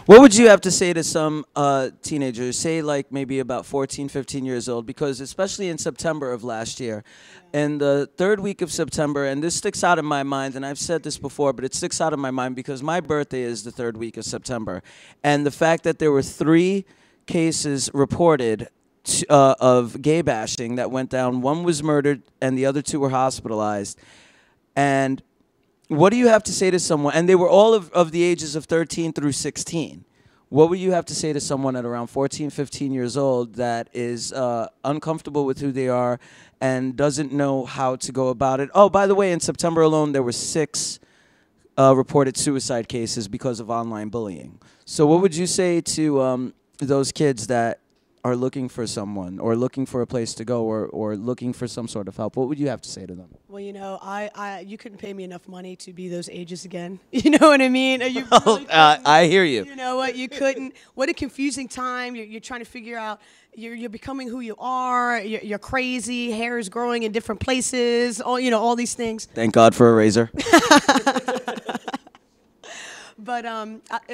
What would you have to say to some teenagers, say like maybe about 14, 15 years old, because especially in September of last year, in the third week of September, and this sticks out in my mind, and I've said this before, but it sticks out in my mind because my birthday is the third week of September, and the fact that there were 3 cases reported of gay bashing that went down. One was murdered, and the other 2 were hospitalized, and what do you have to say to someone? And they were all of the ages of 13 through 16. What would you have to say to someone at around 14, 15 years old that is uncomfortable with who they are and doesn't know how to go about it? Oh, by the way, in September alone, there were 6 reported suicide cases because of online bullying. So what would you say to those kids that are looking for someone or looking for a place to go or looking for some sort of help? What would you have to say to them? Well, you know, you couldn't pay me enough money to be those ages again. You know what I mean? You really I hear you. You know what? You couldn't. What a confusing time. You're trying to figure out. You're becoming who you are. You're crazy. Hair is growing in different places. All these things. Thank God for a razor. But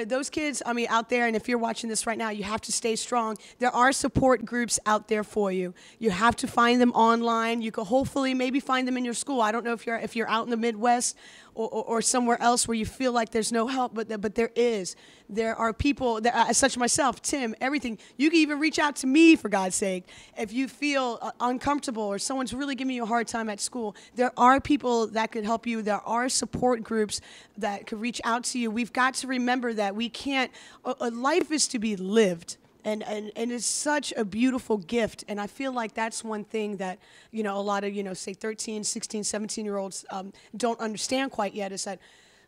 those kids, I mean, out there, and if you're watching this right now, you have to stay strong. There are support groups out there for you. You have to find them online. You could hopefully maybe find them in your school. I don't know if you're out in the Midwest or somewhere else where you feel like there's no help, but there is. There are people, such as myself, Tim, everything. You can even reach out to me, for God's sake, if you feel uncomfortable or someone's really giving you a hard time at school. There are people that could help you. There are support groups that could reach out to you. We've got to remember that we can't, life is to be lived. And it's such a beautiful gift. And I feel like that's one thing that, a lot of, say 13, 16, 17-year-olds don't understand quite yet, is that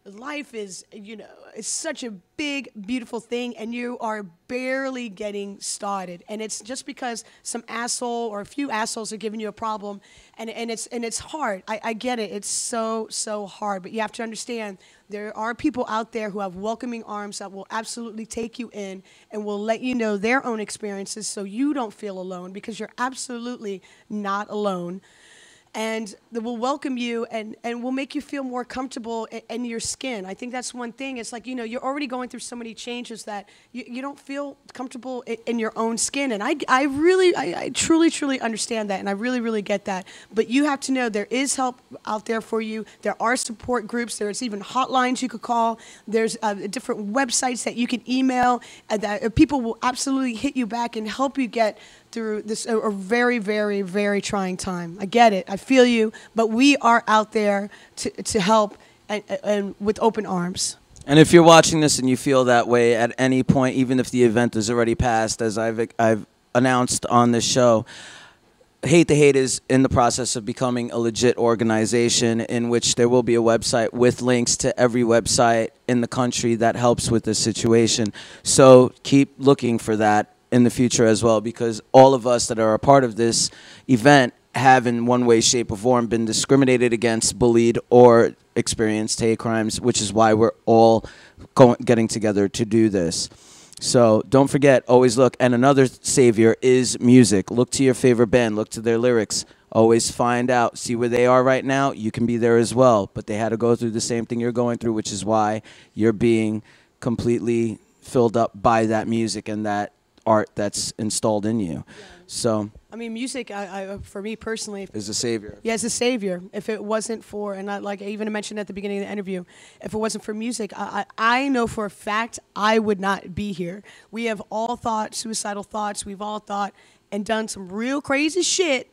life is, it's such a big, beautiful thing, and you are barely getting started. And it's just because some asshole or a few assholes are giving you a problem, and it's hard. I get it. It's so hard. But you have to understand, there are people out there who have welcoming arms that will absolutely take you in and will let you know their own experiences so you don't feel alone, because you're absolutely not alone. And they will welcome you and will make you feel more comfortable in your skin. I think that's one thing. It's like, you're already going through so many changes that you don't feel comfortable in your own skin. And I truly understand that, and I really get that. But you have to know there is help out there for you. There are support groups. There's even hotlines you could call. There's different websites that you can email, that people will absolutely hit you back and help you get through this a very trying time. I get it. I feel you. But we are out there to help and with open arms. And if you're watching this and you feel that way at any point, even if the event is already passed, as I've announced on this show, Hate the Hate is in the process of becoming a legit organization in which there will be a website with links to every website in the country that helps with this situation. So keep looking for that in the future as well, because all of us that are a part of this event have in one way, shape, or form been discriminated against, bullied, or experienced hate crimes, which is why we're all getting together to do this. So don't forget, always look. And another savior is music. Look to your favorite band. Look to their lyrics. Always find out. See where they are right now. You can be there as well. But they had to go through the same thing you're going through, which is why you're being completely filled up by that music and that art that's installed in you. Yeah. So I mean, music, for me personally, is a savior. Yeah, it's a savior. If it wasn't for, and like I even mentioned at the beginning of the interview, if it wasn't for music, I know for a fact I would not be here. We have all thought suicidal thoughts. We've all thought and done some real crazy shit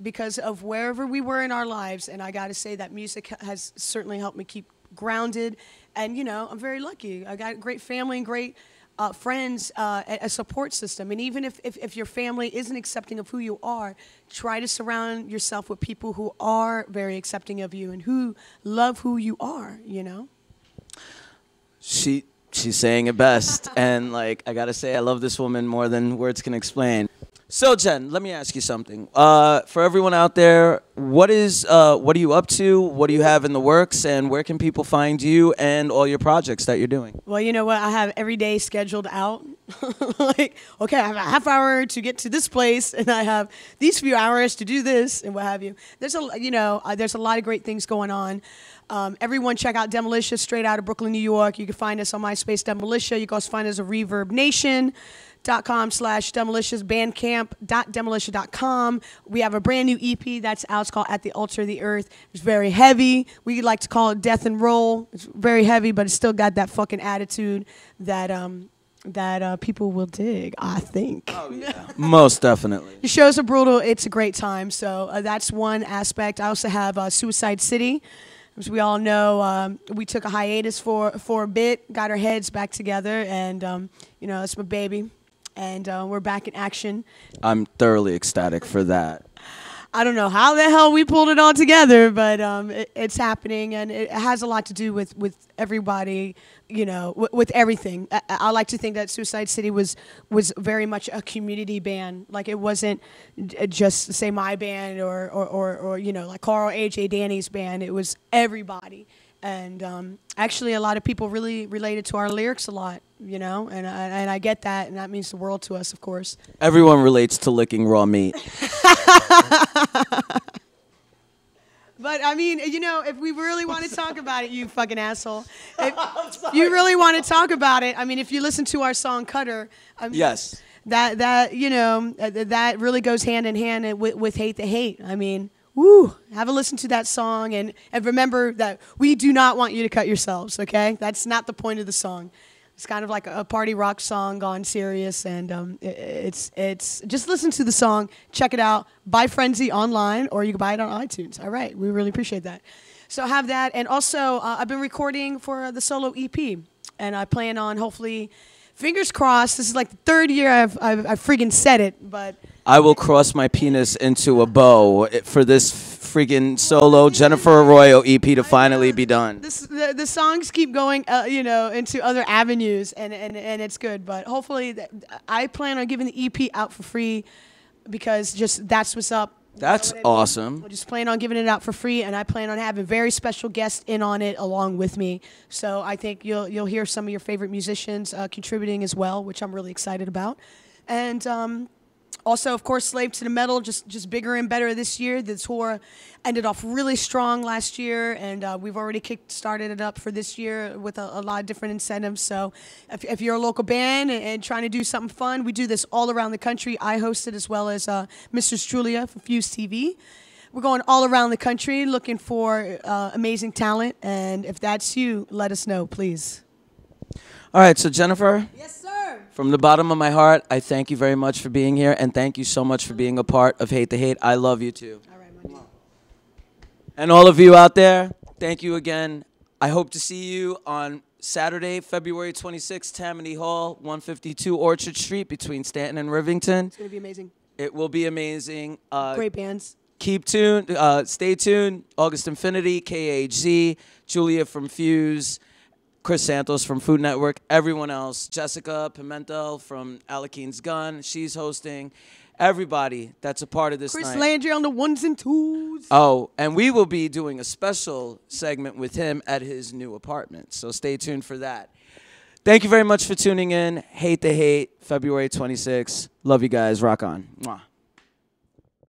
because of wherever we were in our lives. And I got to say that music has certainly helped me keep grounded. And, I'm very lucky. I got a great family and great friends, a support system. And even if your family isn't accepting of who you are, try to surround yourself with people who are very accepting of you and who love who you are, She's saying it best. And, I got to say, I love this woman more than words can explain. So, Jen, let me ask you something. For everyone out there, what are you up to? What do you have in the works? And where can people find you and all your projects that you're doing? Well, you know what? I have every day scheduled out. Like, okay, I have a half hour to get to this place, and I have these few hours to do this, and what have you. There's there's a lot of great things going on. Everyone check out Demilitia, straight out of Brooklyn, New York. You can find us on MySpace, Demilitia. You can also find us at ReverbNation.com/Demilitia's Bandcamp.demilitia.com. We have a brand new EP that's out. It's called At the Altar of the Earth. It's very heavy. We like to call it Death and Roll. It's very heavy, but it's still got that fucking attitude that people will dig, I think. Oh, yeah. Most definitely. The shows are brutal. It's a great time. So that's one aspect. I also have Suicide City. As we all know, we took a hiatus for a bit, got our heads back together, and, it's my baby. And we're back in action. I'm thoroughly ecstatic for that. I don't know how the hell we pulled it all together, but it's happening, and it has a lot to do with everybody, with everything. I like to think that Suicide City was very much a community band. Like, it wasn't just, say, my band or like Carl, AJ, Danny's band. It was everybody. And actually, a lot of people really related to our lyrics a lot, and I get that, and that means the world to us, of course. Everyone relates to licking raw meat. But, I mean, if we really want to talk about it, you fucking asshole. If you really want to talk about it, I mean, if you listen to our song Cutter, Yes. that really goes hand in hand with Hate the Hate. I mean, woo, have a listen to that song, and remember that we do not want you to cut yourselves, okay? That's not the point of the song. It's kind of like a party rock song gone serious, and it's just listen to the song, check it out, buy Frenzy online, or you can buy it on iTunes. All right, we really appreciate that. So have that, and also I've been recording for the solo EP, and I plan on hopefully, fingers crossed. This is like the third year I've friggin' said it, but I will cross my penis into a bow for this friggin' solo Jennifer Arroyo EP to finally be done. The songs keep going, into other avenues, and it's good. But hopefully, I plan on giving the EP out for free because that's what's up. That's awesome. I just plan on giving it out for free, and I plan on having very special guests in on it along with me. So I think you'll hear some of your favorite musicians contributing as well, which I'm really excited about. And also, of course, Slave to the Metal, just bigger and better this year. The tour ended off really strong last year, and we've already started it up for this year with a lot of different incentives. So if you're a local band and trying to do something fun, we do this all around the country. I host it as well as Mrs. Juliya of FUSE TV. We're going all around the country looking for amazing talent, and if that's you, let us know, please. All right, so Jennifer. Yes, sir. From the bottom of my heart, I thank you very much for being here, and thank you so much for being a part of Hate the Hate. I love you too. All right, my dude. And all of you out there, thank you again. I hope to see you on Saturday, February 26th, Tammany Hall, 152 Orchard Street between Stanton and Rivington. It's going to be amazing. It will be amazing. Great bands. Keep tuned. Stay tuned. August Infinity, KHZ, Juliya from FUSE, Chris Santos from Food Network, everyone else, Jessica Pimental from Alekeen's Gun, she's hosting. Everybody that's a part of this Chris night. Landry on the ones and twos. Oh, and we will be doing a special segment with him at his new apartment, so stay tuned for that. Thank you very much for tuning in. Hate the Hate, February 26th. Love you guys. Rock on. Mwah.